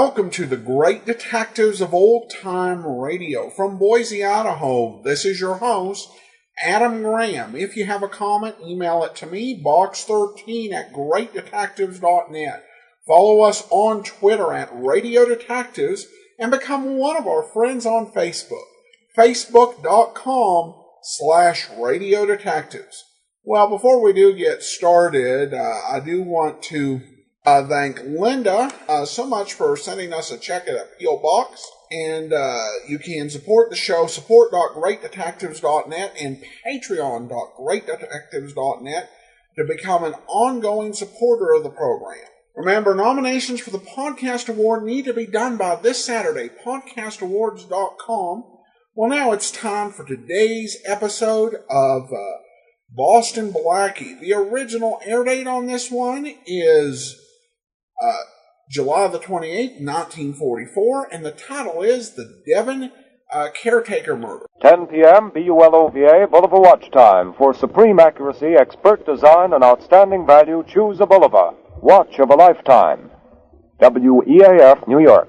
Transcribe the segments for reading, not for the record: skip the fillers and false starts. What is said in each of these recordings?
welcome to the Great Detectives of Old Time Radio. From Boise, Idaho, this is your host, Adam Graham. If you have a comment, email it to me, box13@greatdetectives.net. Follow us on Twitter at Radio Detectives and become one of our friends on Facebook, facebook.com/Radio Detectives. Well, before we do get started, I do want to thank Linda so much for sending us a check at a P.O. Box. And you can support the show, support.greatdetectives.net and patreon.greatdetectives.net to become an ongoing supporter of the program. Remember, nominations for the Podcast Award need to be done by this Saturday, podcastawards.com. Well, now it's time for today's episode of Boston Blackie. The original air date on this one is July the 28th, 1944, and the title is The Devon Caretaker Murder. 10 p.m. BULOVA, Bulova watch time. For supreme accuracy, expert design, and outstanding value, choose a Bulova. Watch of a lifetime. WEAF, New York.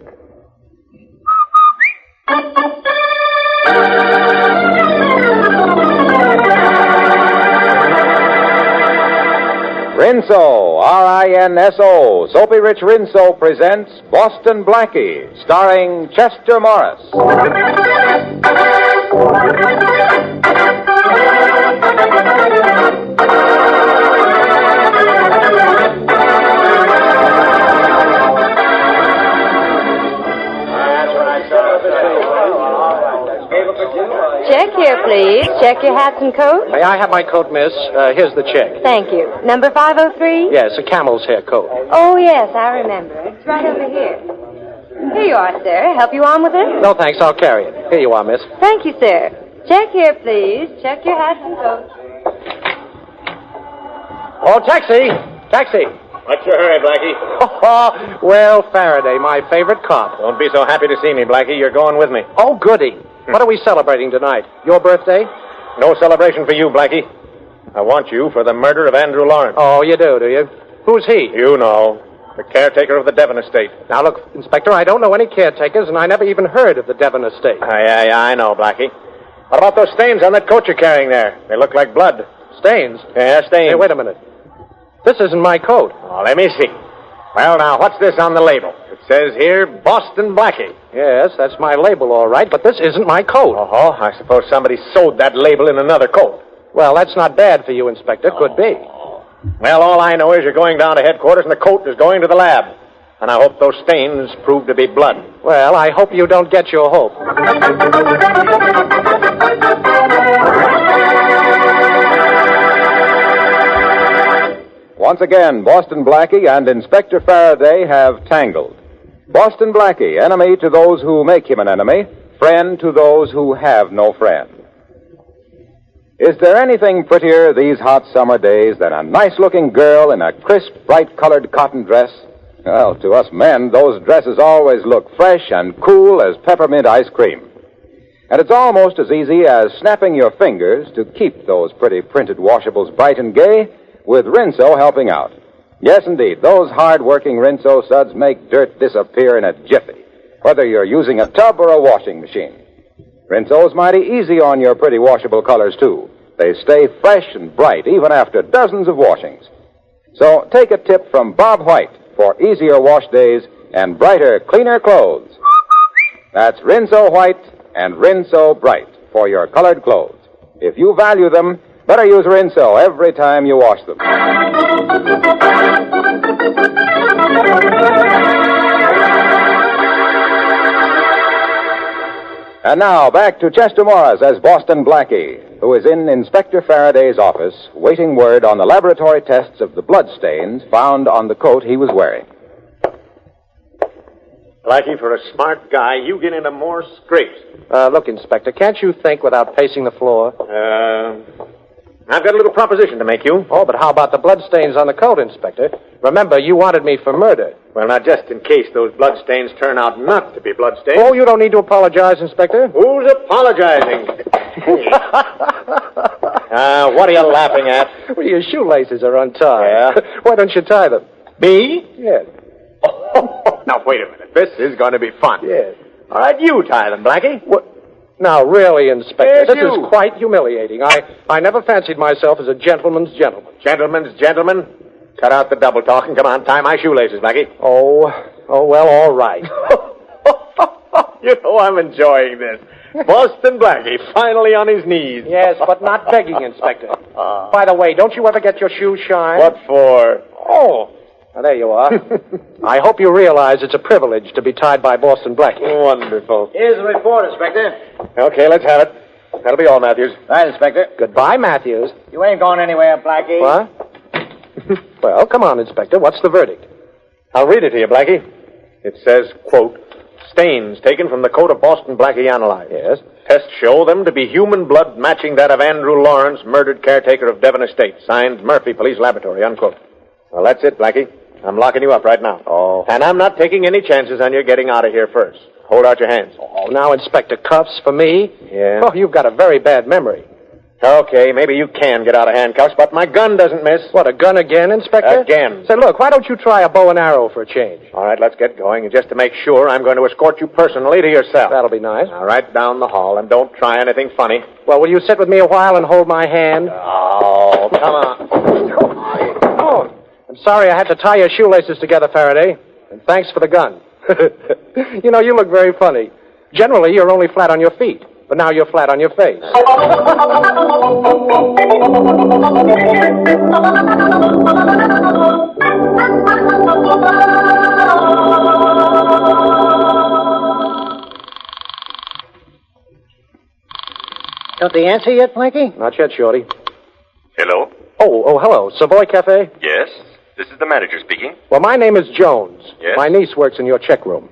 Rinso, R-I-N-S-O, Soapy Rich Rinso presents Boston Blackie, starring Chester Morris. Check here, please. Check your hats and coats. May I have my coat, miss? Here's the check. Thank you. Number 503? Yes, a camel's hair coat. Oh, yes, I remember. It's right over here. Here you are, sir. Help you on with it? No, thanks. I'll carry it. Here you are, miss. Thank you, sir. Check here, please. Check your hats and coats. Oh, taxi! Taxi! What's your hurry, Blackie? Oh, well, Faraday, my favorite cop. Don't be so happy to see me, Blackie. You're going with me. Oh, goody. What are we celebrating tonight? Your birthday? No celebration for you, Blackie. I want you for the murder of Andrew Lawrence. Oh, you do you? Who's he? You know. The caretaker of the Devon estate. Now, look, Inspector, I don't know any caretakers, and I never even heard of the Devon estate. Yeah, I know, Blackie. What about those stains on that coat you're carrying there? They look like blood. Stains? Yeah, stains. Hey, wait a minute. This isn't my coat. Oh, let me see. Well, now, what's this on the label? It says here, Boston Blackie. Yes, that's my label, all right, but this isn't my coat. Oh, I suppose somebody sewed that label in another coat. Well, that's not bad for you, Inspector. Could be. Well, all I know is you're going down to headquarters and the coat is going to the lab. And I hope those stains prove to be blood. Well, I hope you don't get your hope. Once again, Boston Blackie and Inspector Faraday have tangled. Boston Blackie, enemy to those who make him an enemy, friend to those who have no friend. Is there anything prettier these hot summer days than a nice-looking girl in a crisp, bright-colored cotton dress? Well, to us men, those dresses always look fresh and cool as peppermint ice cream. And it's almost as easy as snapping your fingers to keep those pretty printed washables bright and gay, with Rinso helping out. Yes, indeed, those hard-working Rinso suds make dirt disappear in a jiffy, whether you're using a tub or a washing machine. Rinso's mighty easy on your pretty washable colors, too. They stay fresh and bright even after dozens of washings. So take a tip from Bob White for easier wash days and brighter, cleaner clothes. That's Rinso White and Rinso Bright for your colored clothes. If you value them, better use Rinso every time you wash them. And now, back to Chester Morris as Boston Blackie, who is in Inspector Faraday's office, waiting word on the laboratory tests of the bloodstains found on the coat he was wearing. Blackie, for a smart guy, you get into more scrapes. Look, Inspector, can't you think without pacing the floor? I've got a little proposition to make you. Oh, but how about the bloodstains on the coat, Inspector? Remember, you wanted me for murder. Well, now, just in case those bloodstains turn out not to be bloodstains. Oh, you don't need to apologize, Inspector. Who's apologizing? What are you laughing at? Well, your shoelaces are untied. Yeah? Why don't you tie them? Me? Yes. Now, wait a minute. This is going to be fun. Yes. All right, you tie them, Blackie. What? Now, really, Inspector, Yes, this you. is quite humiliating. I never fancied myself as a gentleman's gentleman. Gentlemen's gentlemen, cut out the double talk and come on, tie my shoelaces, Blackie. Oh, well, all right. You know, I'm enjoying this. Boston Blackie, finally on his knees. Yes, but not begging, Inspector. By the way, don't you ever get your shoes shined? What for? Oh, now, there you are. I hope you realize it's a privilege to be tied by Boston Blackie. Wonderful. Here's the report, Inspector. Okay, let's have it. That'll be all, Matthews. Right, Inspector. Goodbye, Matthews. You ain't going anywhere, Blackie. What? Well, come on, Inspector. What's the verdict? I'll read it to you, Blackie. It says, quote, stains taken from the coat of Boston Blackie analyzed. Yes? Tests show them to be human blood matching that of Andrew Lawrence, murdered caretaker of Devon Estate. Signed, Murphy Police Laboratory, unquote. Well, that's it, Blackie. I'm locking you up right now. Oh. And I'm not taking any chances on your getting out of here first. Hold out your hands. Oh, now, Inspector, cuffs for me? Yeah. Oh, you've got a very bad memory. Okay, maybe you can get out of handcuffs, but my gun doesn't miss. What, a gun again, Inspector? Again. Say, look, why don't you try a bow and arrow for a change? All right, let's get going. And just to make sure, I'm going to escort you personally to your cell. That'll be nice. Now, right down the hall, and don't try anything funny. Well, will you sit with me a while and hold my hand? Oh, come on. Oh, I'm sorry I had to tie your shoelaces together, Faraday. And thanks for the gun. You know, you look very funny. Generally, you're only flat on your feet. But now you're flat on your face. Got the answer yet, Blackie? Not yet, Shorty. Hello? Oh, hello. Savoy Cafe? Yes? This is the manager speaking. Well, my name is Jones. Yes? My niece works in your check room.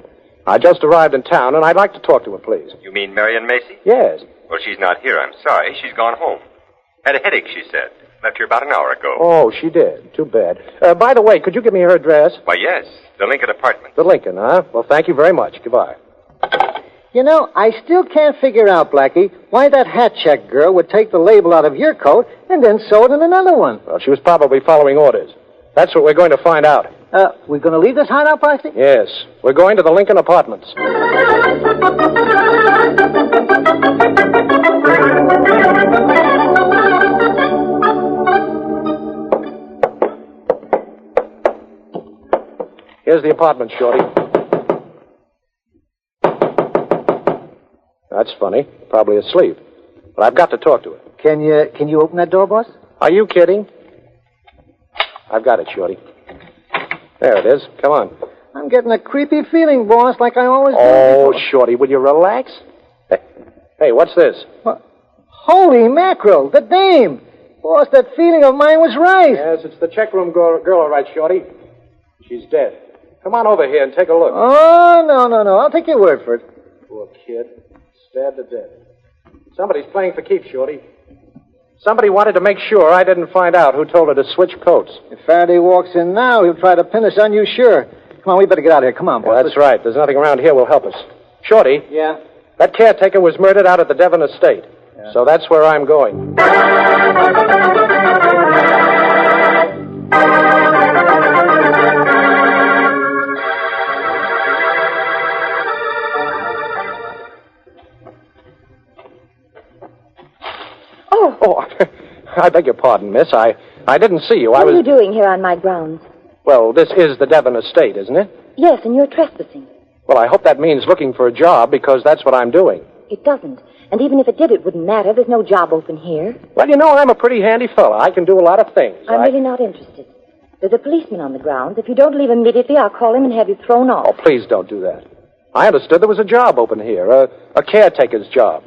I just arrived in town, and I'd like to talk to her, please. You mean Marion Macy? Yes. Well, she's not here. I'm sorry. She's gone home. Had a headache, she said. Left here about an hour ago. Oh, she did. Too bad. By the way, could you give me her address? Why, yes. The Lincoln Apartment. The Lincoln, huh? Well, thank you very much. Goodbye. You know, I still can't figure out, Blackie, why that hat check girl would take the label out of your coat and then sew it in another one. Well, she was probably following orders. That's what we're going to find out. We're going to leave this hideout, Blackie? Yes. We're going to the Lincoln Apartments. Here's the apartment, Shorty. That's funny. Probably asleep. But I've got to talk to her. Can you open that door, boss? Are you kidding? I've got it, Shorty. There it is. Come on. I'm getting a creepy feeling, boss, like I always do. Oh, before. Shorty, will you relax? Hey, what's this? What? Holy mackerel, the dame. Boss, that feeling of mine was right. Yes, it's the check room girl, all right, Shorty. She's dead. Come on over here and take a look. Oh, no. I'll take your word for it. Poor kid. Stabbed to death. Somebody's playing for keeps, Shorty. Somebody wanted to make sure I didn't find out who told her to switch coats. If Faraday walks in now, he'll try to pin us on you, sure. Come on, we better get out of here. Come on, boss. Yeah, that's right. There's nothing around here will help us. Shorty. Yeah? That caretaker was murdered out at the Devon Estate. Yeah. So that's where I'm going. Oh, I beg your pardon, miss. I didn't see you. What are you doing here on my grounds? Well, this is the Devon Estate, isn't it? Yes, and you're trespassing. Well, I hope that means looking for a job, because that's what I'm doing. It doesn't. And even if it did, it wouldn't matter. There's no job open here. Well, you know, I'm a pretty handy fella. I can do a lot of things. I'm really not interested. There's a policeman on the grounds. If you don't leave immediately, I'll call him and have you thrown off. Oh, please don't do that. I understood there was a job open here, a caretaker's job.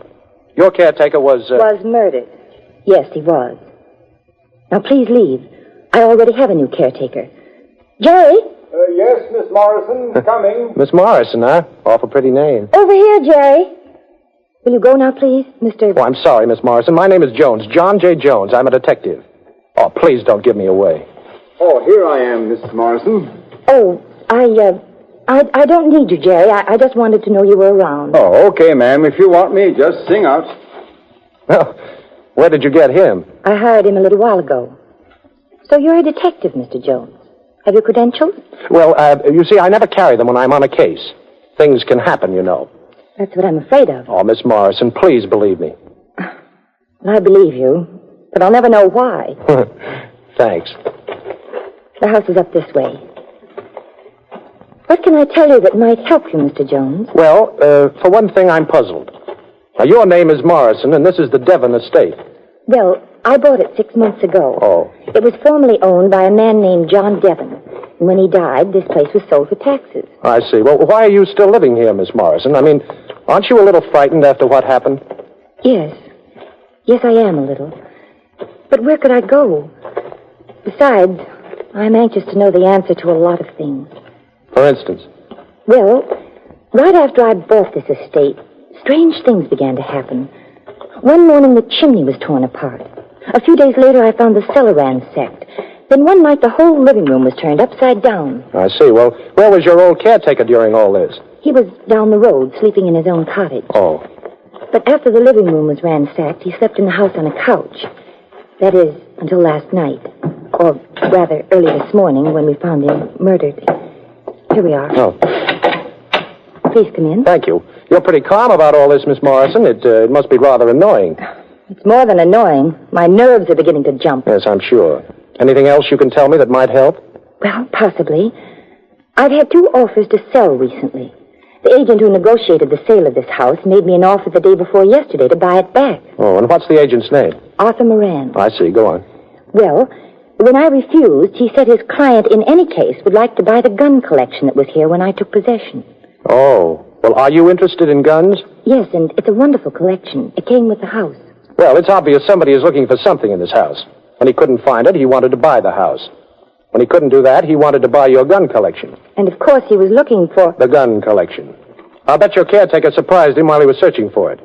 Your caretaker was... Was murdered. Yes, he was. Now, please leave. I already have a new caretaker. Jerry? Yes, Miss Morrison, coming. Miss Morrison, huh? Awful pretty name. Over here, Jerry. Will you go now, please, Mr... Oh, I'm sorry, Miss Morrison. My name is Jones. John J. Jones. I'm a detective. Oh, please don't give me away. Oh, here I am, Mrs. Morrison. Oh, I don't need you, Jerry. I just wanted to know you were around. Oh, okay, ma'am. If you want me, just sing out. Well, where did you get him? I hired him a little while ago. So you're a detective, Mr. Jones. Have you credentials? Well, you see, I never carry them when I'm on a case. Things can happen, you know. That's what I'm afraid of. Oh, Miss Morrison, please believe me. I believe you, but I'll never know why. Thanks. The house is up this way. What can I tell you that might help you, Mr. Jones? Well, for one thing, I'm puzzled. Now, your name is Morrison, and this is the Devon estate. Well, I bought it 6 months ago. Oh. It was formerly owned by a man named John Devon. And when he died, this place was sold for taxes. I see. Well, why are you still living here, Miss Morrison? I mean, aren't you a little frightened after what happened? Yes. Yes, I am a little. But where could I go? Besides, I'm anxious to know the answer to a lot of things. For instance? Well, right after I bought this estate, strange things began to happen. One morning, the chimney was torn apart. A few days later, I found the cellar ransacked. Then one night, the whole living room was turned upside down. I see. Well, where was your old caretaker during all this? He was down the road, sleeping in his own cottage. Oh. But after the living room was ransacked, he slept in the house on a couch. That is, until last night. Or rather, early this morning, when we found him murdered. Here we are. Oh. Please come in. Thank you. You're pretty calm about all this, Miss Morrison. It must be rather annoying. It's more than annoying. My nerves are beginning to jump. Yes, I'm sure. Anything else you can tell me that might help? Well, possibly. I've had 2 offers to sell recently. The agent who negotiated the sale of this house made me an offer the day before yesterday to buy it back. Oh, and what's the agent's name? Arthur Moran. I see. Go on. Well, when I refused, he said his client in any case would like to buy the gun collection that was here when I took possession. Oh. Well, are you interested in guns? Yes, and it's a wonderful collection. It came with the house. Well, it's obvious somebody is looking for something in this house. When he couldn't find it, he wanted to buy the house. When he couldn't do that, he wanted to buy your gun collection. And of course he was looking for... The gun collection. I'll bet your caretaker surprised him while he was searching for it.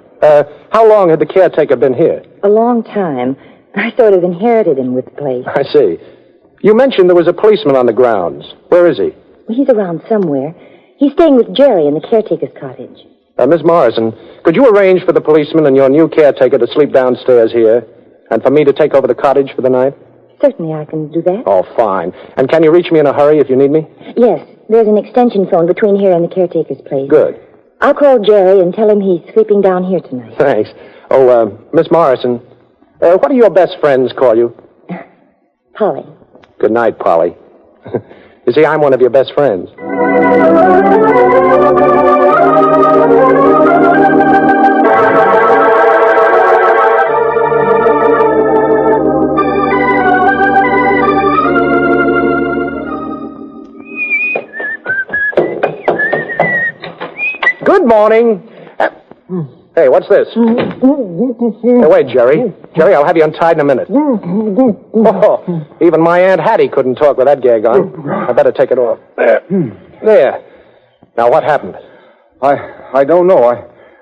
How long had the caretaker been here? A long time. I sort of inherited him with the place. I see. You mentioned there was a policeman on the grounds. Where is he? He's around somewhere. He's staying with Jerry in the caretaker's cottage. Miss Morrison, could you arrange for the policeman and your new caretaker to sleep downstairs here, and for me to take over the cottage for the night? Certainly I can do that. Oh, fine. And can you reach me in a hurry if you need me? Yes, there's an extension phone between here and the caretaker's place. Good. I'll call Jerry and tell him he's sleeping down here tonight. Thanks. Oh, Miss Morrison, what do your best friends call you? Polly. Good night, Polly. You see, I'm one of your best friends. Good morning. Hey, what's this? Hey, wait, Jerry. Jerry, I'll have you untied in a minute. Oh, even my Aunt Hattie couldn't talk with that gag on. I better take it off. There. Now, what happened? I don't know.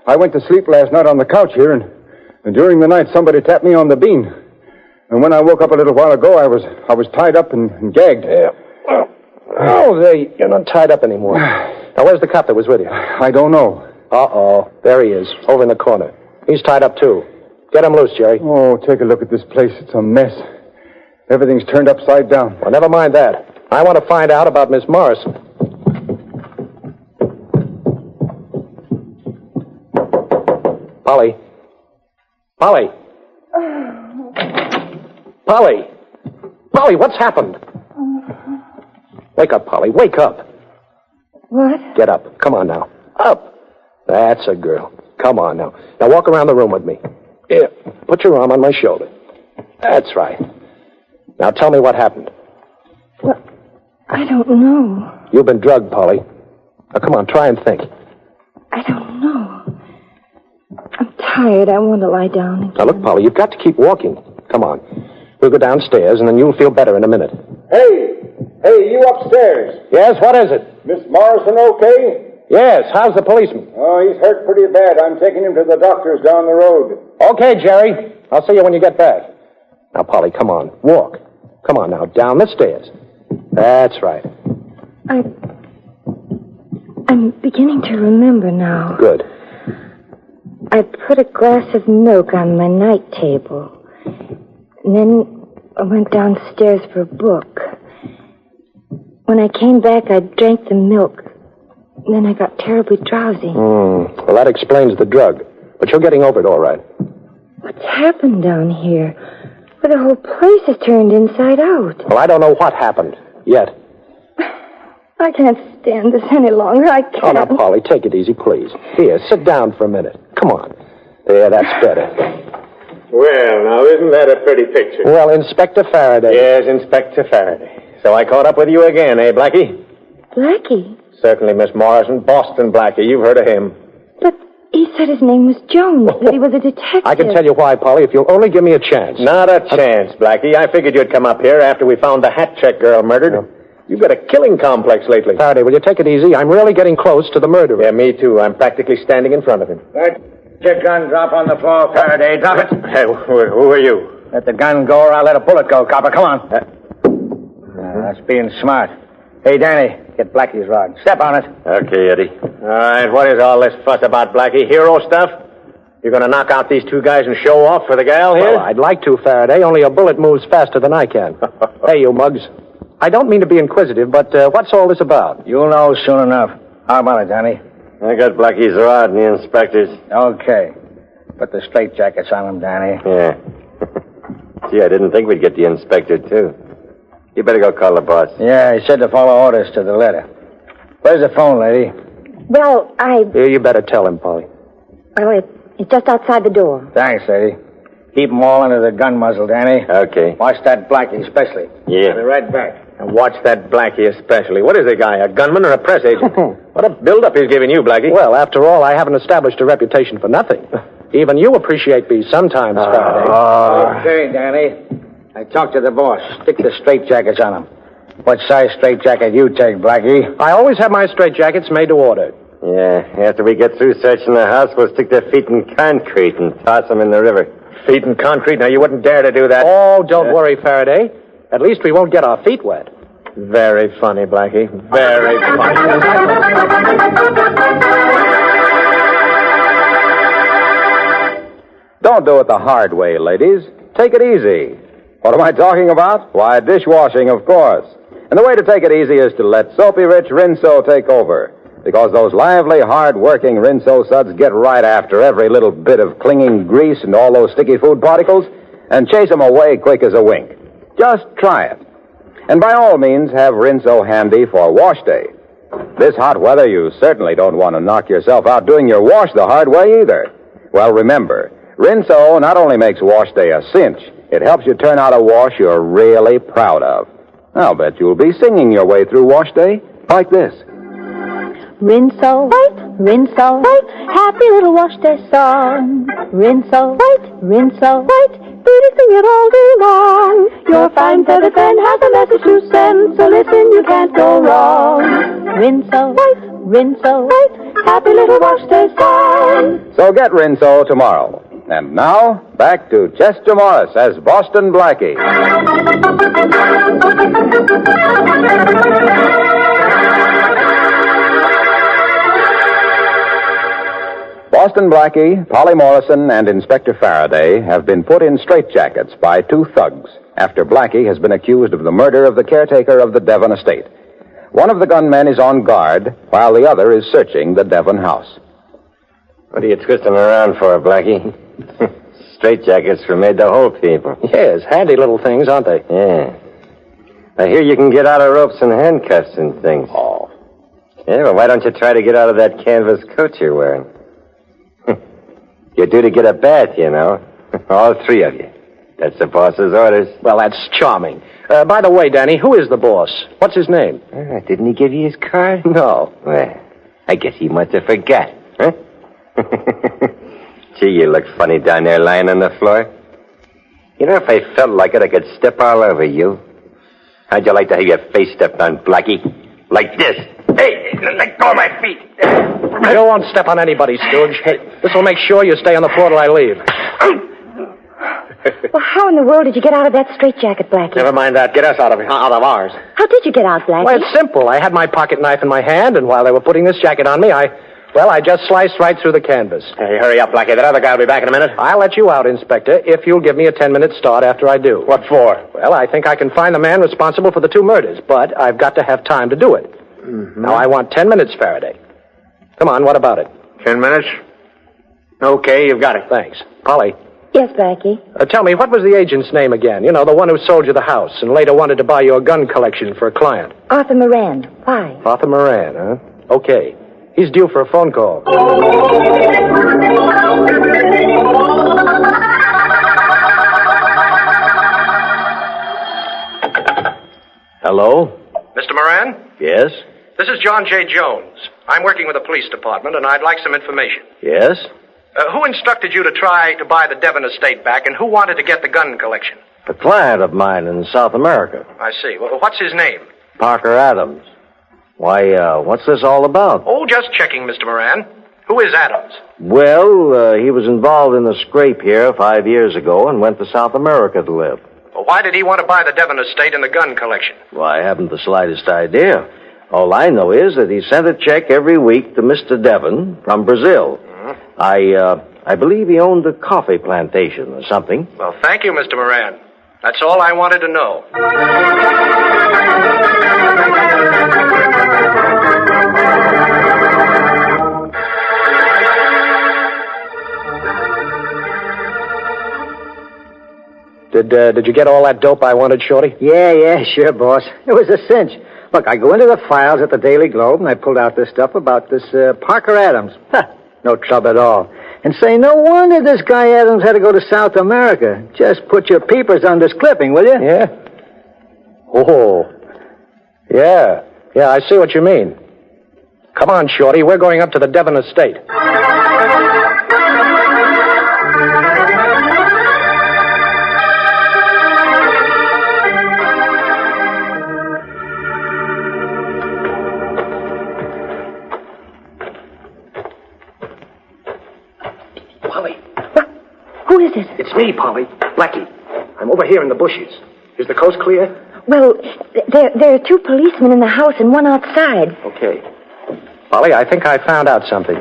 I went to sleep last night on the couch here, and during the night somebody tapped me on the bean. And when I woke up a little while ago, I was tied up and gagged. Yeah. Oh, you're not tied up anymore. Now, where's the cop that was with you? I don't know. Uh-oh. There he is, over in the corner. He's tied up, too. Get him loose, Jerry. Oh, take a look at this place. It's a mess. Everything's turned upside down. Well, never mind that. I want to find out about Miss Morrison. Polly. Polly. Polly. Polly, what's happened? Wake up, Polly. Wake up. What? Get up. Come on now. Up. That's a girl. Come on now. Now walk around the room with me. Here. Put your arm on my shoulder. That's right. Now tell me what happened. Well, I don't know. You've been drugged, Polly. Now come on, try and think. I don't know. I'm tired. I want to lie down. Now look, Polly, you've got to keep walking. Come on. We'll go downstairs, and then you'll feel better in a minute. Hey, you upstairs. Yes, what is it? Miss Morrison okay? Yes, how's the policeman? Oh, he's hurt pretty bad. I'm taking him to the doctor's down the road. Okay, Jerry. I'll see you when you get back. Now, Polly, come on. Walk. Come on now, down the stairs. That's right. I'm beginning to remember now. Good. I put a glass of milk on my night table. And then I went downstairs for a book. When I came back, I drank the milk. Then I got terribly drowsy. Well, that explains the drug. But you're getting over it all right. What's happened down here? Well, the whole place has turned inside out. Well, I don't know what happened yet. I can't stand this any longer. I can't. Oh, now, Polly, take it easy, please. Here, sit down for a minute. Come on. There, that's better. Well, now, isn't that a pretty picture? Well, Inspector Faraday. Yes, Inspector Faraday. So I caught up with you again, eh, Blackie? Blackie? Certainly, Miss Morrison. Boston Blackie. You've heard of him. But he said his name was Jones, that he was a detective. I can tell you why, Polly, if you'll only give me a chance. Not a chance, Blackie. I figured you'd come up here after we found the hat check girl murdered. No. You've got a killing complex lately. Faraday, will you take it easy? I'm really getting close to the murderer. Yeah, me too. I'm practically standing in front of him. Let your gun drop on the floor, Faraday. Drop it. Hey, who are you? Let the gun go or I'll let a bullet go, copper. Come on. That's being smart. Hey, Danny, get Blackie's rod. Step on it. Okay, Eddie. All right, what is all this fuss about, Blackie? Hero stuff? You're going to knock out these two guys and show off for the gal here? Well, I'd like to, Faraday, only a bullet moves faster than I can. Hey, you mugs. I don't mean to be inquisitive, but what's all this about? You'll know soon enough. How about it, Danny? I got Blackie's rod and the inspector's. Okay. Put the straitjackets on him, Danny. Yeah. Gee, I didn't think we'd get the inspector, too. You better go call the boss. Yeah, he said to follow orders to the letter. Where's the phone, lady? Well, Here, you better tell him, Polly. Well, it's just outside the door. Thanks, lady. Keep them all under the gun muzzle, Danny. Okay. Watch that Blackie, especially. Yeah. I'll be right back. And watch that Blackie especially. What is the guy, a gunman or a press agent? What a build-up he's giving you, Blackie. Well, after all, I haven't established a reputation for nothing. Even you appreciate me sometimes, Faraday. Okay, Danny. I talked to the boss. Stick the straitjackets on him. What size straitjacket you take, Blackie? I always have my straitjackets made to order. Yeah, after we get through searching the house, we'll stick their feet in concrete and toss them in the river. Feet in concrete? Now, you wouldn't dare to do that. Oh, don't worry, Faraday. At least we won't get our feet wet. Very funny, Blackie. Very funny. Don't do it the hard way, ladies. Take it easy. What am I talking about? Why, dishwashing, of course. And the way to take it easy is to let Soapy Rich Rinso take over. Because those lively, hard-working Rinso suds get right after every little bit of clinging grease and all those sticky food particles and chase them away quick as a wink. Just try it. And by all means, have Rinso handy for wash day. This hot weather, you certainly don't want to knock yourself out doing your wash the hard way either. Well, remember, Rinso not only makes wash day a cinch, it helps you turn out a wash you're really proud of. I'll bet you'll be singing your way through wash day like this. Rinso, white, rinso, white, happy little wash day song. Rinso, white, rinso, white, beauty sing it all day long. Your fine feather fan has a message to send, so listen, you can't go wrong. Rinso, white, happy little wash day song. So get Rinso tomorrow. And now, back to Chester Morris as Boston Blackie. Boston Blackie, Polly Morrison, and Inspector Faraday have been put in straitjackets by two thugs after Blackie has been accused of the murder of the caretaker of the Devon estate. One of the gunmen is on guard, while the other is searching the Devon house. What are you twisting around for, Blackie? Straitjackets were made to hold people. Yes, handy little things, aren't they? Yeah. I hear you can get out of ropes and handcuffs and things. Oh. Yeah, well, why don't you try to get out of that canvas coat you're wearing? You're due to get a bath, you know. All three of you. That's the boss's orders. Well, that's charming. By the way, Danny, who is the boss? What's his name? Didn't he give you his card? No. Well, I guess he must have forgot, huh? Gee, you look funny down there lying on the floor. You know, if I felt like it, I could step all over you. How'd you like to have your face stepped on, Blackie? Like this. Hey, let go of my feet. You won't step on anybody, Stooge. This will make sure you stay on the floor till I leave. Well, how in the world did you get out of that straitjacket, Blackie? Never mind that. Get us out of ours. How did you get out, Blackie? Well, it's simple. I had my pocket knife in my hand, and while they were putting this jacket on me, I Well, I just sliced right through the canvas. Hey, hurry up, Blackie. That other guy will be back in a minute. I'll let you out, Inspector, if you'll give me a 10-minute start after I do. What for? Well, I think I can find the man responsible for the 2 murders, but I've got to have time to do it. Mm-hmm. Now, I want 10 minutes, Faraday. Come on, what about it? 10 minutes? Okay, you've got it. Thanks. Polly. Yes, Blackie? Tell me, what was the agent's name again? You know, the one who sold you the house and later wanted to buy your gun collection for a client. Arthur Moran. Why? Arthur Moran, huh? Okay. He's due for a phone call. Hello? Mr. Moran? Yes? This is John J. Jones. I'm working with the police department, and I'd like some information. Yes? Who instructed you to try to buy the Devon estate back, and who wanted to get the gun collection? A client of mine in South America. I see. Well, what's his name? Parker Adams. Why, what's this all about? Oh, just checking, Mr. Moran. Who is Adams? Well, he was involved in a scrape here 5 years ago and went to South America to live. Well, why did he want to buy the Devon estate and the gun collection? Well, I haven't the slightest idea. All I know is that he sent a check every week to Mr. Devon from Brazil. Mm-hmm. I believe he owned a coffee plantation or something. Well, thank you, Mr. Moran. That's all I wanted to know. Did you get all that dope I wanted, Shorty? Yeah, sure, boss. It was a cinch. Look, I go into the files at the Daily Globe, and I pulled out this stuff about this Parker Adams. No trouble at all. And say, no wonder this guy Adams had to go to South America. Just put your peepers on this clipping, will you? Yeah? Oh. Yeah, I see what you mean. Come on, Shorty, we're going up to the Devon estate. Polly. Who is it? It's me, Polly. Blackie. I'm over here in the bushes. Is the coast clear? Well, there are 2 policemen in the house and 1 outside. Okay. Polly, I think I found out something.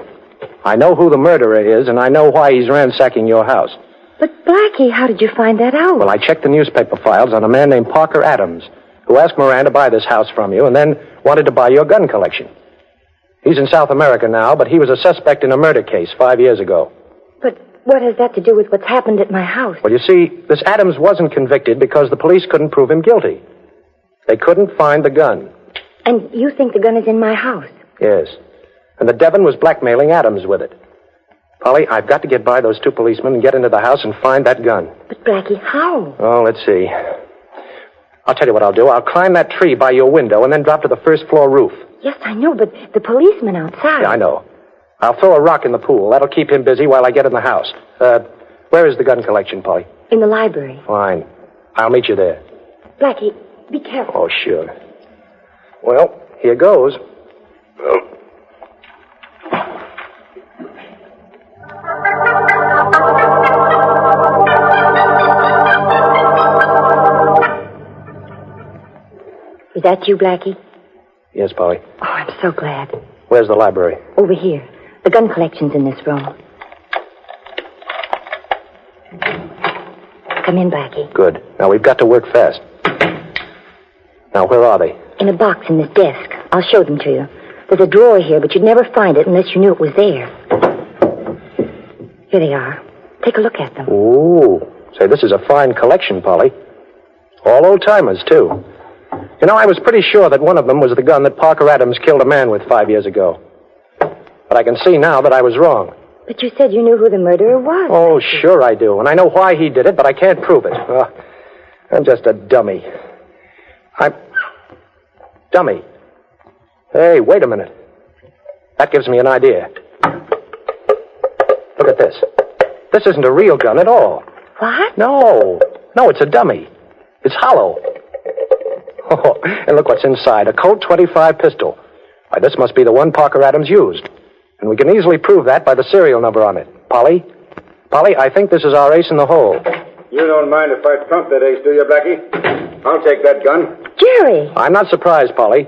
I know who the murderer is, and I know why he's ransacking your house. But, Blackie, how did you find that out? Well, I checked the newspaper files on a man named Parker Adams, who asked Moran to buy this house from you and then wanted to buy your gun collection. He's in South America now, but he was a suspect in a murder case 5 years ago. But what has that to do with what's happened at my house? Well, you see, this Adams wasn't convicted because the police couldn't prove him guilty. They couldn't find the gun. And you think the gun is in my house? Yes. And the Devon was blackmailing Adams with it. Polly, I've got to get by those 2 policemen and get into the house and find that gun. But, Blackie, how? Oh, let's see. I'll tell you what I'll do. I'll climb that tree by your window and then drop to the 1st floor roof. Yes, I know, but the policeman outside... Yeah, I know. I'll throw a rock in the pool. That'll keep him busy while I get in the house. Where is the gun collection, Polly? In the library. Fine. I'll meet you there. Blackie, be careful. Oh, sure. Well, here goes. Is that you, Blackie? Yes, Polly. Oh, I'm so glad. Where's the library? Over here. The gun collection's in this room. Come in, Blackie. Good. Now, we've got to work fast. Now, where are they? In a box in this desk. I'll show them to you. There's a drawer here, but you'd never find it unless you knew it was there. Here they are. Take a look at them. Ooh. Say, this is a fine collection, Polly. All old-timers, too. You know, I was pretty sure that one of them was the gun that Parker Adams killed a man with 5 years ago. But I can see now that I was wrong. But you said you knew who the murderer was. Oh, sure I do. And I know why he did it, but I can't prove it. I'm just a dummy. Dummy. Hey, wait a minute. That gives me an idea. Look at this. This isn't a real gun at all. What? No, it's a dummy. It's hollow. Oh, and look what's inside. A Colt 25 pistol. Why, this must be the one Parker Adams used. And we can easily prove that by the serial number on it. Polly, I think this is our ace in the hole. You don't mind if I trump that ace, do you, Blackie? I'll take that gun. Jerry! I'm not surprised, Polly.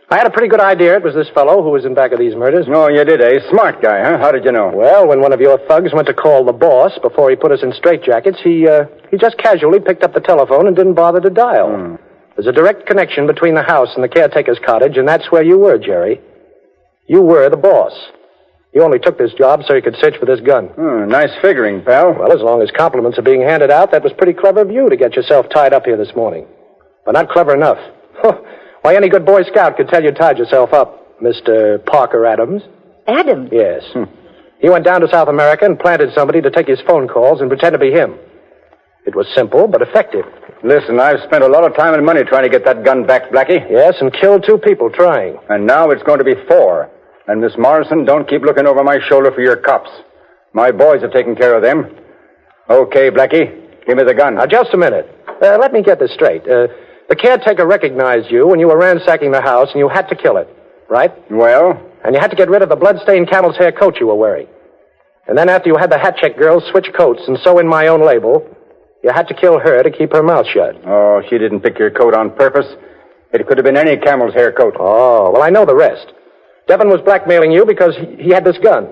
I had a pretty good idea it was this fellow who was in back of these murders. Oh, you did, eh? Smart guy, huh? How did you know? Well, when one of your thugs went to call the boss before he put us in straitjackets, he just casually picked up the telephone and didn't bother to dial. There's a direct connection between the house and the caretaker's cottage, and that's where you were, Jerry. You were the boss. You only took this job so you could search for this gun. Nice figuring, pal. Well, as long as compliments are being handed out, that was pretty clever of you to get yourself tied up here this morning. But not clever enough. Why, any good Boy Scout could tell you tied yourself up, Mr. Parker Adams. Adams? Yes. He went down to South America and planted somebody to take his phone calls and pretend to be him. It was simple, but effective. Listen, I've spent a lot of time and money trying to get that gun back, Blackie. Yes, and killed 2 people trying. And now it's going to be 4. And Miss Morrison, don't keep looking over my shoulder for your cops. My boys have taken care of them. Okay, Blackie, give me the gun. Now, just a minute. Let me get this straight. The caretaker recognized you when you were ransacking the house, and you had to kill it, right? Well? And you had to get rid of the blood-stained camel's hair coat you were wearing. And then after you had the hat-check girl switch coats and sew in my own label, you had to kill her to keep her mouth shut. Oh, she didn't pick your coat on purpose. It could have been any camel's hair coat. Oh, well, I know the rest. Devon was blackmailing you because he had this gun.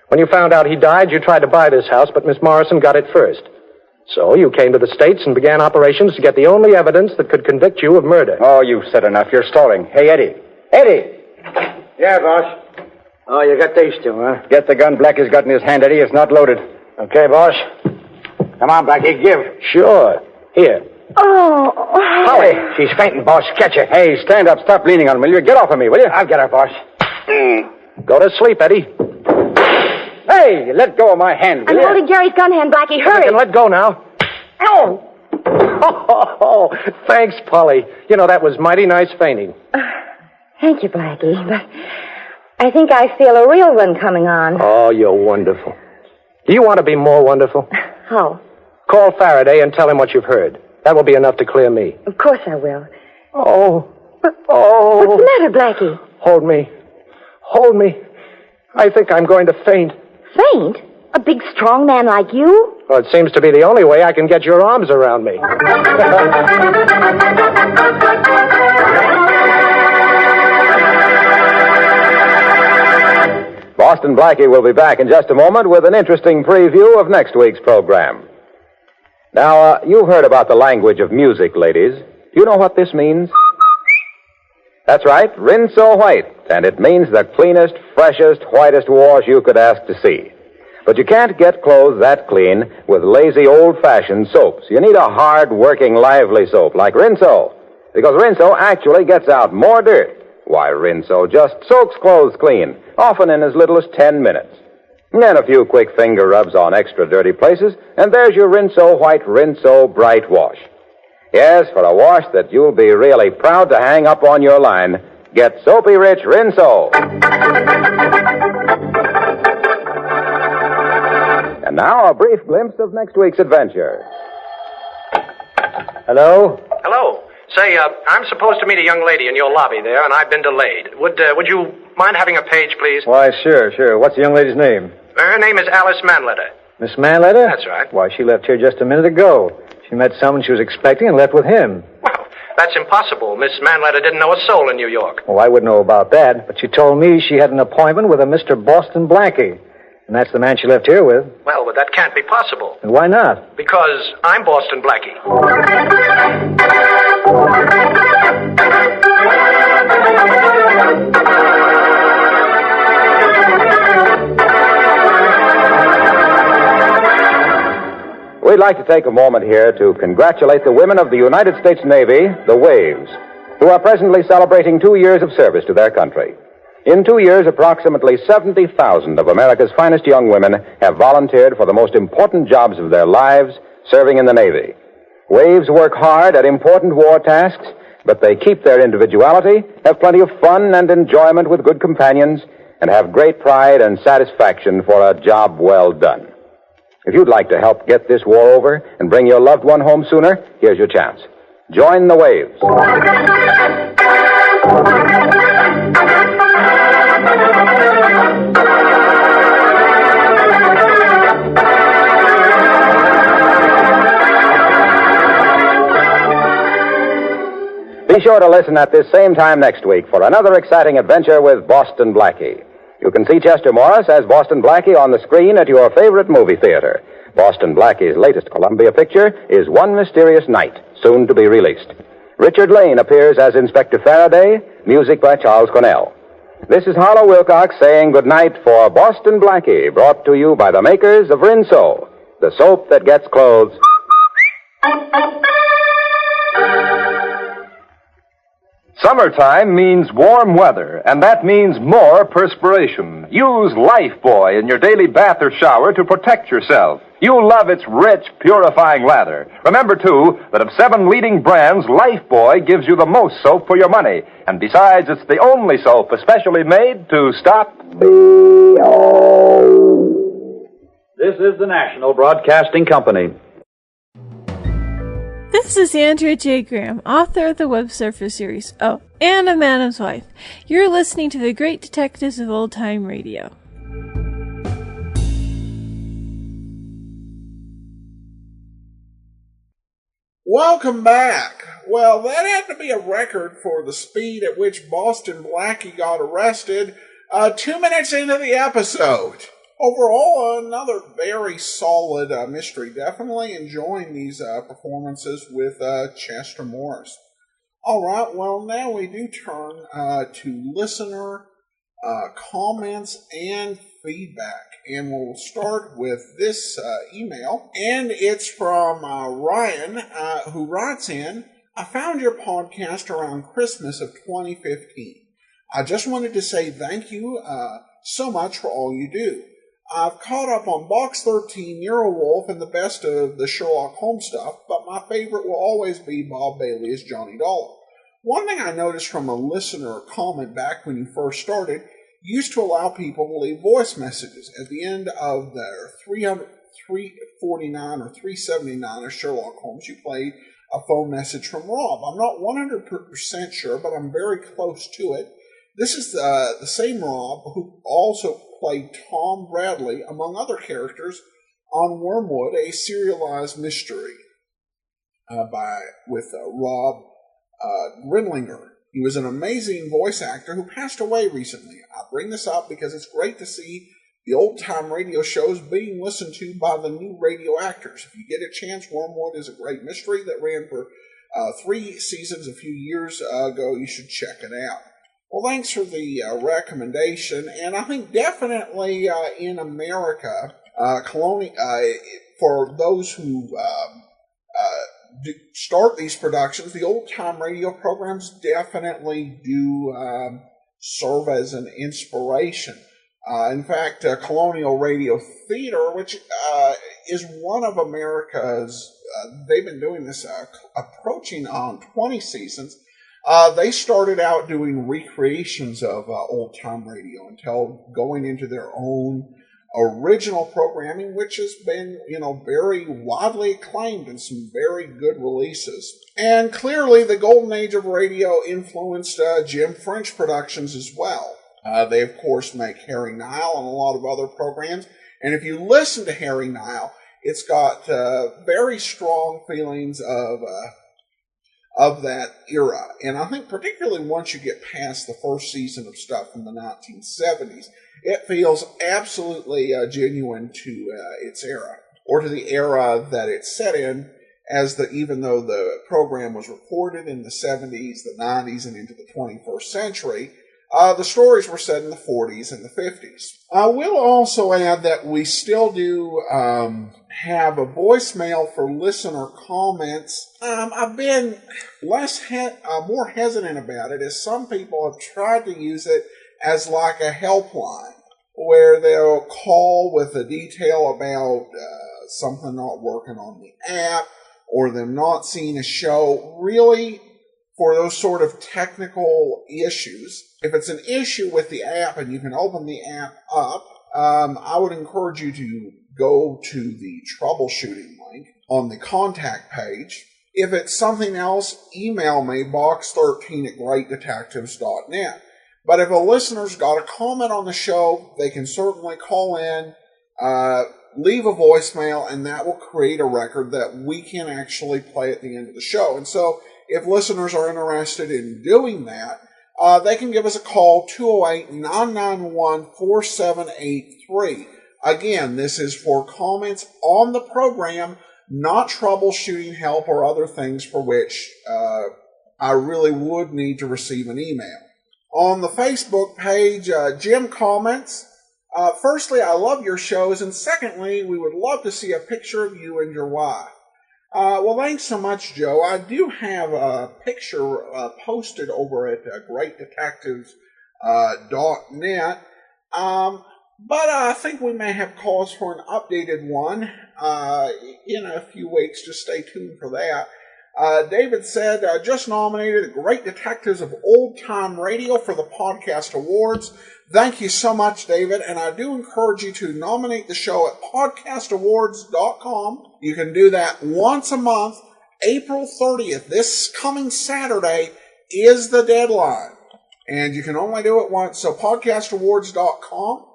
When you found out he died, you tried to buy this house, but Miss Morrison got it first. So you came to the States and began operations to get the only evidence that could convict you of murder. Oh, you've said enough. You're stalling. Hey, Eddie. Eddie! Yeah, boss. Oh, you got these 2, huh? Get the gun Blackie's got in his hand, Eddie. It's not loaded. Okay, boss. Come on, Blackie, give. Sure. Here. Oh. Holly, she's fainting, boss. Catch her. Hey, stand up. Stop leaning on me, will you? Get off of me, will you? I'll get her, boss. Go to sleep, Eddie. Hey, let go of my hand, will I'm you? holding Jerry's gun hand, Blackie. You Hurry. can let go now. Ow! Oh, thanks, Polly. You know, that was mighty nice fainting. Thank you, Blackie, but I think I feel a real one coming on. Oh, you're wonderful. Do you want to be more wonderful? How? Call Faraday and tell him what you've heard. That will be enough to clear me. Of course I will. Oh. What's the matter, Blackie? Hold me. Hold me. I think I'm going to faint. Faint? A big, strong man like you? Well, it seems to be the only way I can get your arms around me. Boston Blackie will be back in just a moment with an interesting preview of next week's program. Now, you've heard about the language of music, ladies. Do you know what this means? That's right, Rinso White, and it means the cleanest, freshest, whitest wash you could ask to see. But you can't get clothes that clean with lazy, old-fashioned soaps. You need a hard-working, lively soap like Rinso, because Rinso actually gets out more dirt. Why, Rinso just soaks clothes clean, often in as little as 10 minutes. And then a few quick finger rubs on extra dirty places, and there's your Rinso White, Rinso Bright wash. Yes, for a wash that you'll be really proud to hang up on your line, get Soapy Rich Rinso. And now a brief glimpse of next week's adventure. Hello? Hello. Say, I'm supposed to meet a young lady in your lobby there, and I've been delayed. Would you mind having a page, please? Why, sure. What's the young lady's name? Her name is Alice Manletter. Miss Manletter? That's right. Why, she left here just a minute ago. She met someone she was expecting and left with him. Well, that's impossible. Miss Manletter didn't know a soul in New York. Oh, I wouldn't know about that, but she told me she had an appointment with a Mr. Boston Blackie. And that's the man she left here with. Well, but that can't be possible. And why not? Because I'm Boston Blackie. We'd like to take a moment here to congratulate the women of the United States Navy, the Waves, who are presently celebrating 2 years of service to their country. In 2 years, approximately 70,000 of America's finest young women have volunteered for the most important jobs of their lives, serving in the Navy. Waves work hard at important war tasks, but they keep their individuality, have plenty of fun and enjoyment with good companions, and have great pride and satisfaction for a job well done. If you'd like to help get this war over and bring your loved one home sooner, here's your chance. Join the Waves. Be sure to listen at this same time next week for another exciting adventure with Boston Blackie. You can see Chester Morris as Boston Blackie on the screen at your favorite movie theater. Boston Blackie's latest Columbia picture is One Mysterious Night, soon to be released. Richard Lane appears as Inspector Faraday, music by Charles Cornell. This is Harlow Wilcox saying goodnight for Boston Blackie, brought to you by the makers of Rinso, the soap that gets clothes. Summertime means warm weather, and that means more perspiration. Use Lifebuoy in your daily bath or shower to protect yourself. You'll love its rich, purifying lather. Remember, too, that of 7 leading brands, Lifebuoy gives you the most soap for your money. And besides, it's the only soap especially made to stop B.O. This is the National Broadcasting Company. This is Andrea J. Graham, author of the Web Surfer series, Oh, and a Madam's Wife. You're listening to the Great Detectives of Old Time Radio. Welcome back. Well, that had to be a record for the speed at which Boston Blackie got arrested 2 minutes into the episode. Overall, another very solid mystery. Definitely enjoying these performances with Chester Morris. All right, well, now we do turn to listener comments and feedback. And we'll start with this email. And it's from Ryan, who writes in, I found your podcast around Christmas of 2015. I just wanted to say thank you so much for all you do. I've caught up on Box 13, Nero Wolfe, and the best of the Sherlock Holmes stuff, but my favorite will always be Bob Bailey as Johnny Dollar. One thing I noticed from a listener comment back when you first started, you used to allow people to leave voice messages at the end of their 349 or 379 of Sherlock Holmes. You played a phone message from Rob. I'm not 100% sure, but I'm very close to it. This is the same Rob who also played Tom Bradley, among other characters, on Wormwood, a serialized mystery with Rob Grinlinger. He was an amazing voice actor who passed away recently. I bring this up because it's great to see the old-time radio shows being listened to by the new radio actors. If you get a chance, Wormwood is a great mystery that ran for 3 seasons a few years ago. You should check it out. Well, thanks for the recommendation, and I think definitely in America, for those who start these productions, the old-time radio programs definitely do serve as an inspiration. In fact, Colonial Radio Theater, which is one of America's, they've been doing this approaching on 20 seasons. They started out doing recreations of old-time radio until going into their own original programming, which has been, very widely acclaimed and some very good releases. And clearly the golden age of radio influenced Jim French Productions as well. They, of course, make Harry Nile and a lot of other programs. And if you listen to Harry Nile, it's got very strong feelings of that era. And I think particularly once you get past the first season of stuff from the 1970s, it feels absolutely genuine to its era, or to the era that it's set in, even though the program was recorded in the 70s, the 90s, and into the 21st century, the stories were set in the 40s and the 50s. I will also add that we still do have a voicemail for listener comments. I've been more hesitant about it, as some people have tried to use it as like a helpline, where they'll call with a detail about something not working on the app, or them not seeing a show. Really, for those sort of technical issues, if it's an issue with the app and you can open the app up, I would encourage you to go to the troubleshooting link on the contact page. If it's something else, email me, box13@greatdetectives.net. But if a listener's got a comment on the show, they can certainly call in, leave a voicemail, and that will create a record that we can actually play at the end of the show. And so if listeners are interested in doing that, they can give us a call, 208-991-4783. Again, this is for comments on the program, not troubleshooting help or other things for which I really would need to receive an email. On the Facebook page, Jim comments, firstly, I love your shows, and secondly, we would love to see a picture of you and your wife. Well, thanks so much, Joe. I do have a picture posted over at greatdetectives.net, but I think we may have cause for an updated one in a few weeks. Just stay tuned for that. David said, just nominated Great Detectives of Old Time Radio for the Podcast Awards. Thank you so much, David, and I do encourage you to nominate the show at podcastawards.com. You can do that once a month. April 30th, this coming Saturday, is the deadline. And you can only do it once, so podcastawards.com.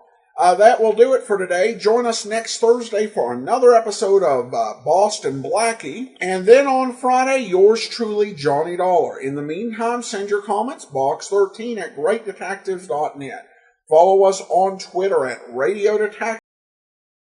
That will do it for today. Join us next Thursday for another episode of Boston Blackie. And then on Friday, yours truly, Johnny Dollar. In the meantime, send your comments, box13 at greatdetectives.net. Follow us on Twitter at Radio Detectives.